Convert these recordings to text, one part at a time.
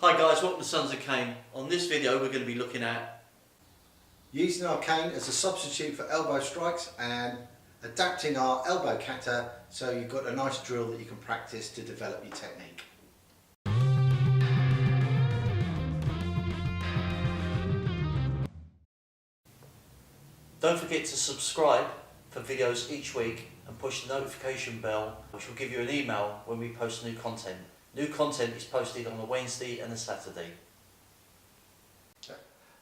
Hi guys, welcome to Sons of Cane. On this video we're going to be looking at using our cane as a substitute for elbow strikes and adapting our elbow kata so you've got a nice drill that you can practice to develop your technique. Don't forget to subscribe for videos each week and push the notification bell, which will give you an email when we post new content. New content is posted on a Wednesday and a Saturday.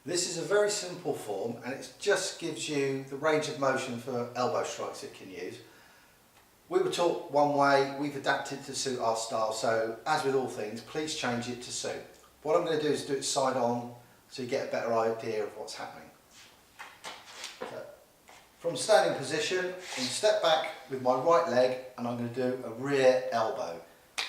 This is a very simple form and it just gives you the range of motion for elbow strikes it can use. We were taught one way, we've adapted to suit our style, so as with all things, please change it to suit. What I'm going to do is do it side on so you get a better idea of what's happening. So, from standing position, I'm going to step back with my right leg and I'm going to do a rear elbow.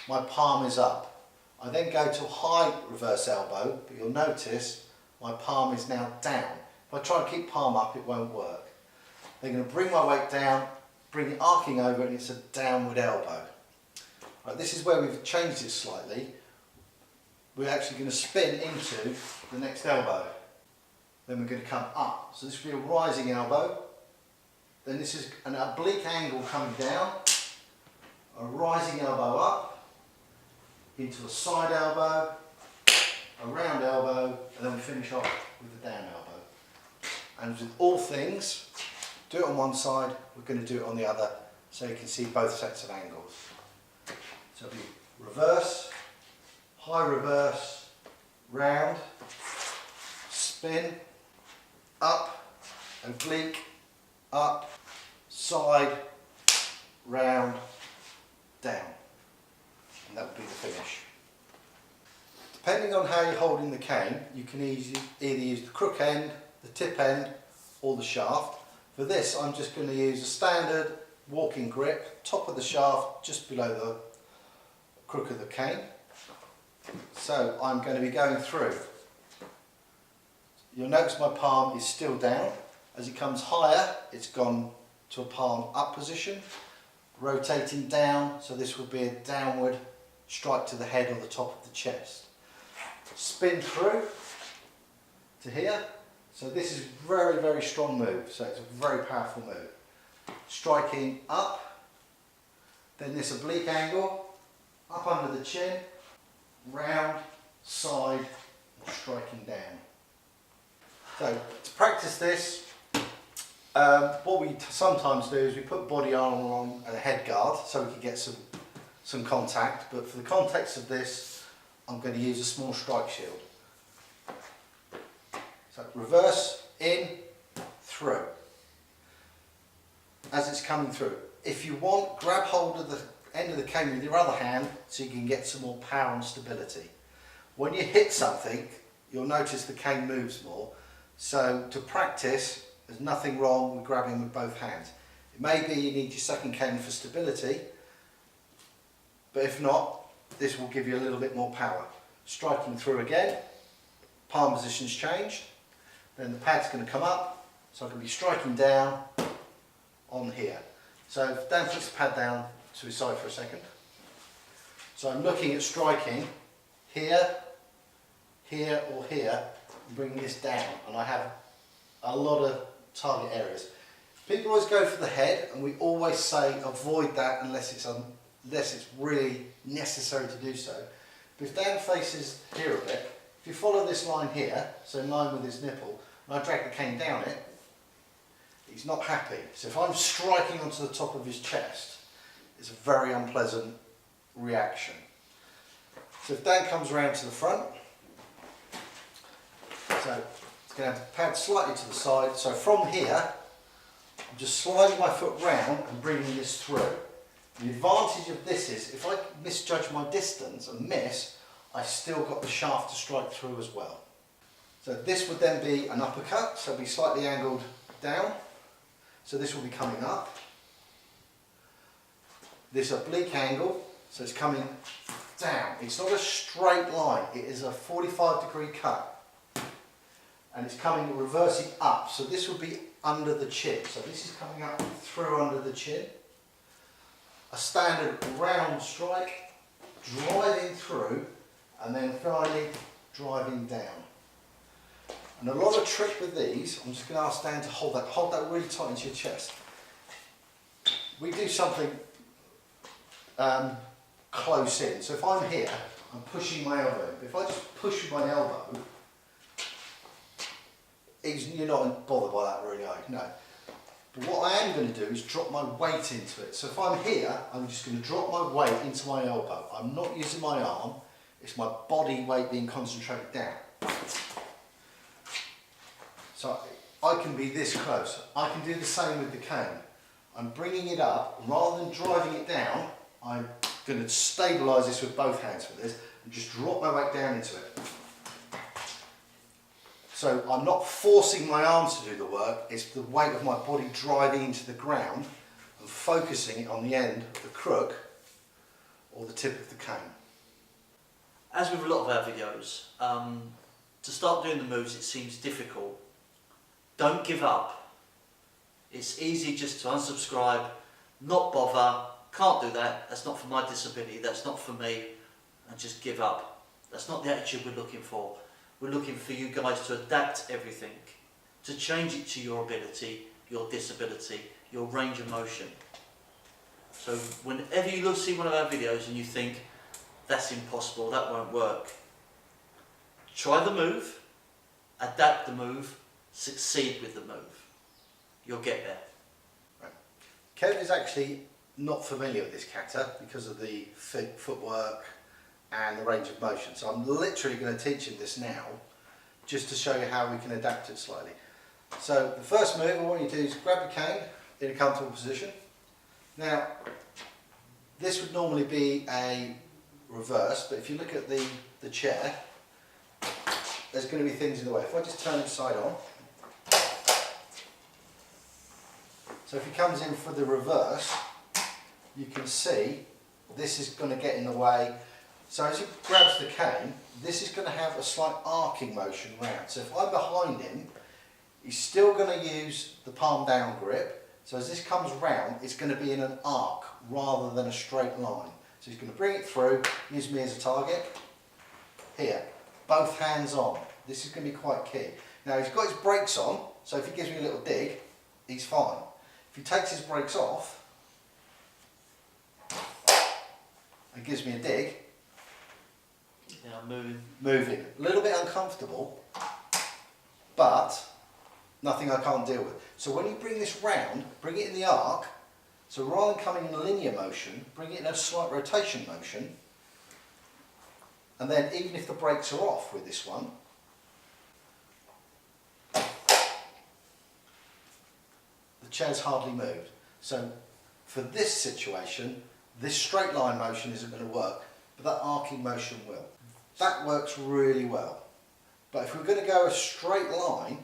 My palm is up. I then go to high reverse elbow, but you'll notice my palm is now down. If I try and keep palm up, it won't work. Then I'm going to bring my weight down, bring it arcing over, and it's a downward elbow. Right, this is where we've changed it slightly. We're actually going to spin into the next elbow. Then we're going to come up. So this will be a rising elbow. Then this is an oblique angle coming down, a rising elbow up, into a side elbow, a round elbow, and then we finish off with the down elbow. And with all things, do it on one side, we're going to do it on the other, so you can see both sets of angles. So it'll be reverse, high reverse, round, spin, up, oblique, up, side, round, down. And that would be the finish. Depending on how you're holding the cane, you can either use the crook end, the tip end, or the shaft. For this, I'm just going to use a standard walking grip, top of the shaft, just below the crook of the cane. So I'm going to be going through. You'll notice my palm is still down. As it comes higher, it's gone to a palm up position, rotating down, so this will be a downward strike to the head or the top of the chest. Spin through to here. So this is a very, very strong move. So it's a very powerful move. Striking up, then this oblique angle, up under the chin, round, side, and striking down. So to practice this, what we sometimes do is we put body armour on and a head guard so we can get some contact, but for the context of this I'm going to use a small strike shield. So reverse, in, through. As it's coming through. If you want, grab hold of the end of the cane with your other hand so you can get some more power and stability. When you hit something, you'll notice the cane moves more. So to practice, there's nothing wrong with grabbing with both hands. It may be you need your second cane for stability, but if not, this will give you a little bit more power. Striking through again, palm position's changed, then the pad's going to come up, so I can be striking down on here. So Dan puts the pad down to his side for a second. So I'm looking at striking here, here or here, and bringing this down, and I have a lot of target areas. People always go for the head, and we always say avoid that unless it's really necessary to do so. But if Dan faces here a bit, if you follow this line here, so in line with his nipple, and I drag the cane down it, he's not happy. So if I'm striking onto the top of his chest, it's a very unpleasant reaction. So if Dan comes around to the front, so it's going to have the pad slightly to the side, so from here, I'm just sliding my foot round and bringing this through. The advantage of this is, if I misjudge my distance and miss, I've still got the shaft to strike through as well. So this would then be an uppercut, so it'll be slightly angled down. So this will be coming up. This oblique angle, so it's coming down. It's not a straight line, it is a 45-degree cut. And it's coming reversing up, so this will be under the chin. So this is coming up through under the chin. A standard round strike, driving through and then finally driving down. And a lot of trick with these, I'm just going to ask Dan to hold that really tight into your chest. We do something close in. So if I'm here, I'm pushing my elbow. If I just push with my elbow, you're not bothered by that really, are you? No. But what I am going to do is drop my weight into it. So if I'm here, I'm just going to drop my weight into my elbow. I'm not using my arm, it's my body weight being concentrated down. So I can be this close. I can do the same with the cane. I'm bringing it up, and rather than driving it down, I'm going to stabilise this with both hands for this, and just drop my weight down into it. So I'm not forcing my arms to do the work, it's the weight of my body driving into the ground and focusing it on the end of the crook or the tip of the cane. As with a lot of our videos, to start doing the moves it seems difficult. Don't give up. It's easy just to unsubscribe, not bother, can't do that, that's not for my disability, that's not for me, and just give up. That's not the attitude we're looking for. We're looking for you guys to adapt everything, to change it to your ability, your disability, your range of motion. So whenever you see one of our videos and you think, that's impossible, that won't work, try the move, adapt the move, succeed with the move. You'll get there. Right. Kev is actually not familiar with this kata because of the footwork and the range of motion. So I'm literally going to teach him this now, just to show you how we can adapt it slightly. So the first move I want you to do is grab your cane in a comfortable position. Now, this would normally be a reverse, but if you look at the chair, there's going to be things in the way. If I just turn it side on, so if he comes in for the reverse, you can see this is going to get in the way. So as he grabs the cane, this is going to have a slight arcing motion round. So if I'm behind him, he's still going to use the palm down grip. So as this comes round, it's going to be in an arc rather than a straight line. So he's going to bring it through, use me as a target. Here, both hands on. This is going to be quite key. Now he's got his brakes on, so if he gives me a little dig, he's fine. If he takes his brakes off and gives me a dig, yeah, I'm moving. A little bit uncomfortable, but nothing I can't deal with. So when you bring this round, bring it in the arc, so rather than coming in a linear motion, bring it in a slight rotation motion, and then even if the brakes are off with this one, the chair's hardly moved. So for this situation, this straight line motion isn't going to work, but that arcing motion will. That works really well. But if we're going to go a straight line,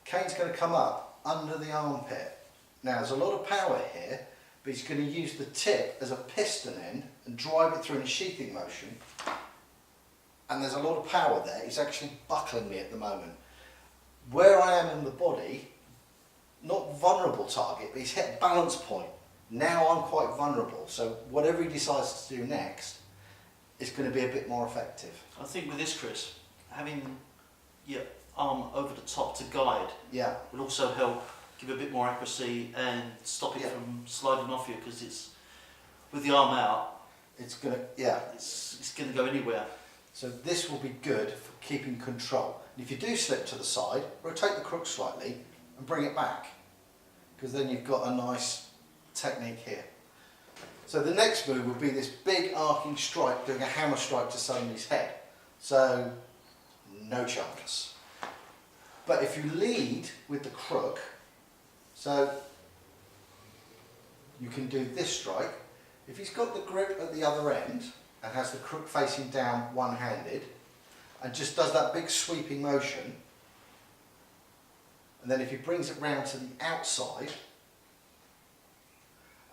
cane's going to come up under the armpit. Now there's a lot of power here, but he's going to use the tip as a piston end and drive it through in a sheathing motion. And there's a lot of power there. He's actually buckling me at the moment. Where I am in the body, not vulnerable target, but he's hit a balance point. Now I'm quite vulnerable, so whatever he decides to do next is going to be a bit more effective. I think with this, Chris, having your arm over the top to guide will also help give a bit more accuracy and stop it from sliding off you, because it's with the arm out, it's going to go anywhere. So this will be good for keeping control. And if you do slip to the side, rotate the crook slightly and bring it back, because then you've got a nice technique here. So the next move will be this big arcing strike, doing a hammer strike to somebody's head. So no chance. But if you lead with the crook, so you can do this strike. If he's got the grip at the other end and has the crook facing down one-handed and just does that big sweeping motion, and then if he brings it round to the outside,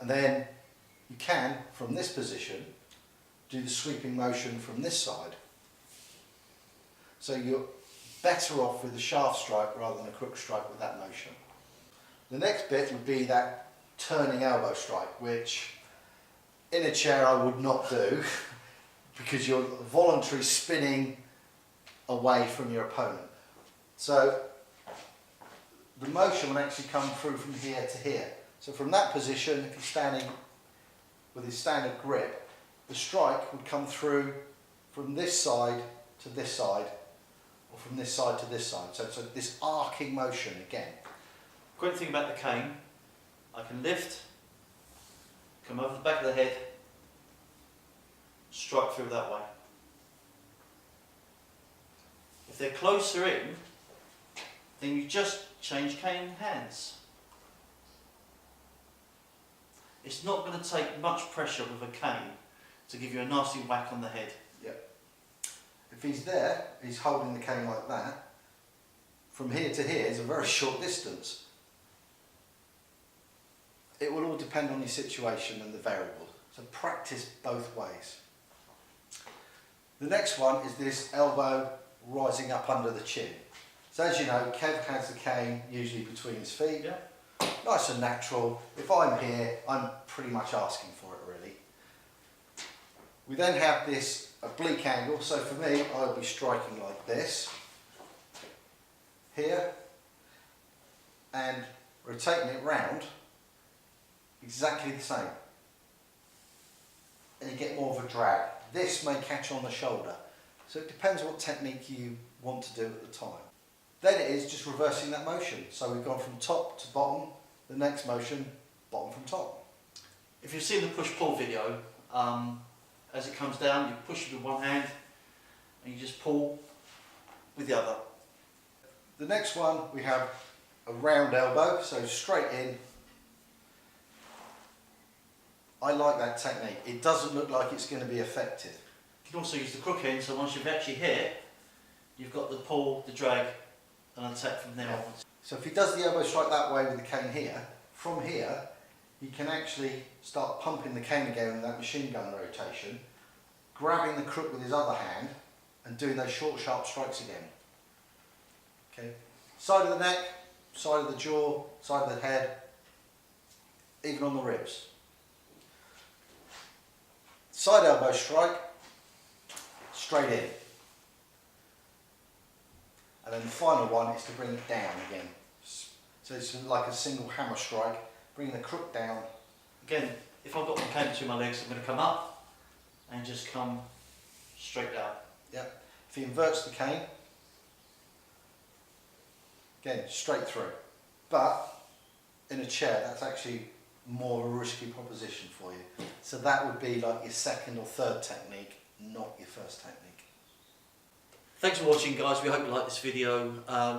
and then you can, from this position, do the sweeping motion from this side. So you're better off with a shaft strike rather than a crook strike with that motion. The next bit would be that turning elbow strike, which in a chair I would not do. because you're voluntarily spinning away from your opponent. So the motion will actually come through from here to here. So from that position, if he's standing with his standard grip, the strike would come through from this side to this side, or from this side to this side. So it's this arcing motion again. Great thing about the cane, I can lift, come over the back of the head, strike through that way. If they're closer in, then you just change cane hands. It's not going to take much pressure with a cane to give you a nasty whack on the head. Yep. If he's there, he's holding the cane like that. From here to here is a very short distance. It will all depend on your situation and the variables. So practice both ways. The next one is this elbow rising up under the chin. So as you know, Kev has the cane usually between his feet. Yeah. Nice and natural. If I'm here, I'm pretty much asking for it really. We then have this oblique angle. So for me, I'll be striking like this, here, and rotating it round exactly the same. And you get more of a drag. This may catch on the shoulder. So it depends what technique you want to do at the time. Then it is just reversing that motion. So we've gone from top to bottom, the next motion, bottom from top. If you've seen the push-pull video, as it comes down, you push with one hand and you just pull with the other. The next one, we have a round elbow, so straight in. I like that technique. It doesn't look like it's going to be effective. You can also use the crook end, so once you've actually hit, you've got the pull, the drag, and attack from there onwards. So if he does the elbow strike that way with the cane here, from here, he can actually start pumping the cane again with that machine gun rotation, grabbing the crook with his other hand, and doing those short, sharp strikes again. Okay. Side of the neck, side of the jaw, side of the head, even on the ribs. Side elbow strike, straight in. And then the final one is to bring it down again. So it's like a single hammer strike, bringing the crook down. Again, if I've got my cane between my legs, I'm going to come up and just come straight down. Yep. If he inverts the cane, again, straight through. But in a chair, that's actually more of a risky proposition for you. So that would be like your second or third technique, not your first technique. Thanks for watching, guys. We hope you like this video.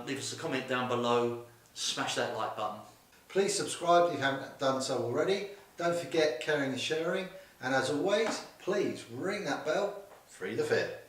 Leave us a comment down below. Smash that like button. Please subscribe if you haven't done so already. Don't forget caring and sharing. And as always, please ring that bell. Free the fit.